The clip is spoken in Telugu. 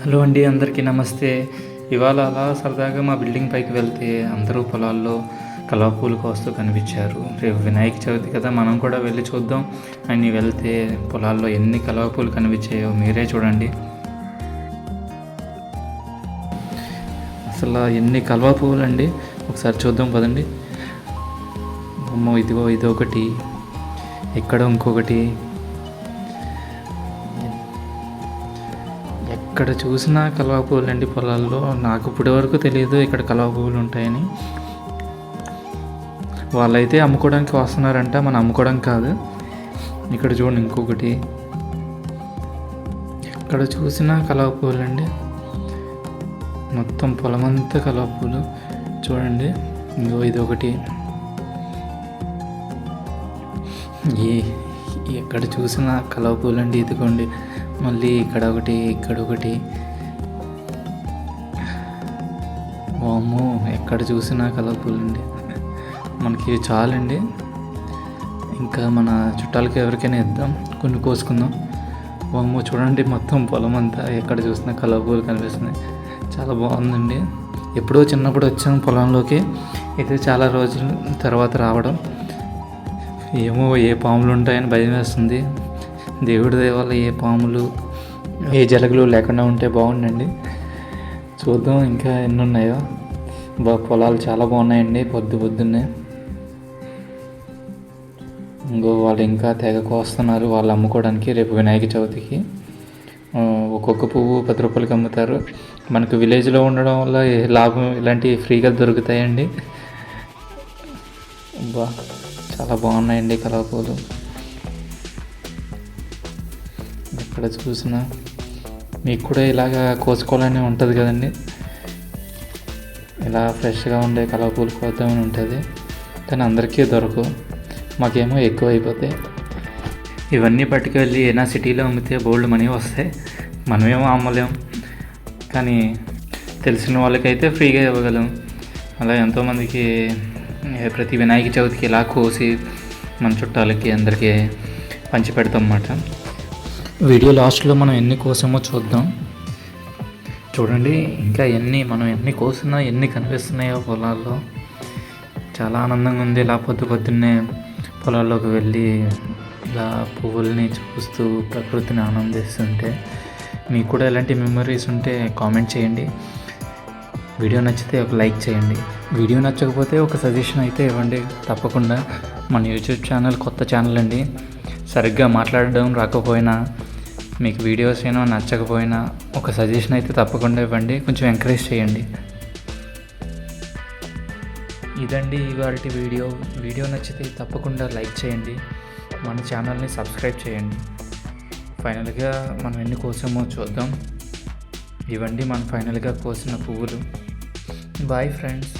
హలో అండి, అందరికీ నమస్తే. ఇవాళ అలా సరదాగా మా బిల్డింగ్ పైకి వెళ్తే అందరూ పొలాల్లో కలువ పూలు కోస్తూ కనిపించారు. రేపు వినాయక చవితి కదా, మనం కూడా వెళ్ళి చూద్దాం అని వెళ్తే పొలాల్లో ఎన్ని కలువ పూలు కనిపించాయో మీరే చూడండి. అసలు ఎన్ని కలువ పువ్వులు అండి, ఒకసారి చూద్దాం పదండి. అమ్మో, ఇదిగో ఇదొకటి, ఇక్కడ ఇంకొకటి, ఎక్కడ చూసినా కలువ పువ్వులు అండి పొలాల్లో. నాకు ఇప్పటి వరకు తెలియదు ఇక్కడ కలువ పువ్వులు ఉంటాయని. వాళ్ళైతే అమ్ముకోవడానికి వస్తున్నారంట, మనం అమ్ముకోవడానికి కాదు. ఇక్కడ చూడండి ఇంకొకటి, ఎక్కడ చూసినా కలువ పువ్వులు అండి. మొత్తం పొలమంతా కలువ పువ్వులు చూడండి. ఇంకో ఇదొకటి, ఎక్కడ చూసినా కలువ పువ్వులు అండి. ఇదిగోండి మళ్ళీ ఇక్కడ ఒకటి, ఇక్కడ ఒకటి. వామ్మో, ఎక్కడ చూసినా కలువ పువ్వులు అండి. మనకి చాలండి, ఇంకా మన చుట్టాలకి ఎవరికైనా ఇద్దాం, కొన్ని కోసుకుందాం. వామ్మో చూడండి, మొత్తం పొలం అంతా ఎక్కడ చూసినా కలువ పువ్వులు కనిపిస్తున్నాయి. చాలా బాగుందండి. ఎప్పుడో చిన్నప్పుడు వచ్చాము పొలంలోకి, అయితే చాలా రోజుల తర్వాత రావడం. ఏమో ఏ పాములు ఉంటాయని భయం వేస్తుంది. దేవుడి దయ వల్ల ఏ పాములు ఏ జలగలు లేకుండా ఉంటే బాగుండండి. చూద్దాం ఇంకా ఎన్ని ఉన్నాయో. పొలాలు చాలా బాగున్నాయండి. పొద్దున్నే ఇంకో వాళ్ళు ఇంకా తెగ కోస్తున్నారు, వాళ్ళు అమ్ముకోవడానికి రేపు వినాయక చవితికి. ఒక్కొక్క పువ్వు 10 రూపాయలకి అమ్ముతారు. మనకు విలేజ్లో ఉండడం వల్ల లాభం ఇలాంటివి ఫ్రీగా దొరుకుతాయండి. చాలా బాగున్నాయండి కలువ పూలు. ఎక్కడ చూసినా మీకు కూడా ఇలాగా కోసుకోవాలని ఉంటుంది కదండి. ఇలా ఫ్రెష్గా ఉండే కలువ పూలు కోద్దామని ఉంటుంది, కానీ అందరికీ దొరకవు. మాకేమో ఎక్కువ అయిపోతాయి. ఇవన్నీ పట్టుకెళ్ళి ఏనా సిటీలో అమ్మితే బోల్డ్ మనీ వస్తాయి, మనమేమో అమ్మలేం. కానీ తెలిసిన వాళ్ళకైతే ఫ్రీగా ఇవ్వగలం. అలా ఎంతోమందికి ప్రతి వినాయక చవితికి ఇలా కోసి మన చుట్టాలకి అందరికీ పంచి పెడతాం అన్నమాట. వీడియో లాస్ట్లో మనం ఎన్ని కోసామో చూద్దాం. చూడండి ఇంకా మనం ఎన్ని కోసినా ఎన్ని కనిపిస్తున్నాయో పొలాల్లో. చాలా ఆనందంగా ఉంది. ఇలా పొద్దున్నే పొలాల్లోకి వెళ్ళి ఇలా పువ్వుల్ని చూస్తూ ప్రకృతిని ఆనందిస్తుంటే. మీకు కూడా ఎలాంటి మెమరీస్ ఉంటే కామెంట్ చేయండి. వీడియో నచ్చితే ఒక లైక్ చేయండి. వీడియో నచ్చకపోతే ఒక సజెషన్ అయితే ఇవ్వండి తప్పకుండా. మన యూట్యూబ్ ఛానల్ కొత్త ఛానల్ అండి. సరిగ్గా మాట్లాడడం రాకపోయినా, మీకు వీడియోస్ ఏమో నచ్చకపోయినా ఒక సజెషన్ అయితే తప్పకుండా ఇవ్వండి, కొంచెం ఎంకరేజ్ చేయండి. ఇదండి ఇవాల్టి వీడియో నచ్చితే తప్పకుండా లైక్ చేయండి, మన ఛానల్ని సబ్స్క్రైబ్ చేయండి. ఫైనల్గా మనం ఎన్ని కోసామో చూద్దాం. ఇవ్వండి మన ఫైనల్గా కోసిన పువ్వులు. Boy friends.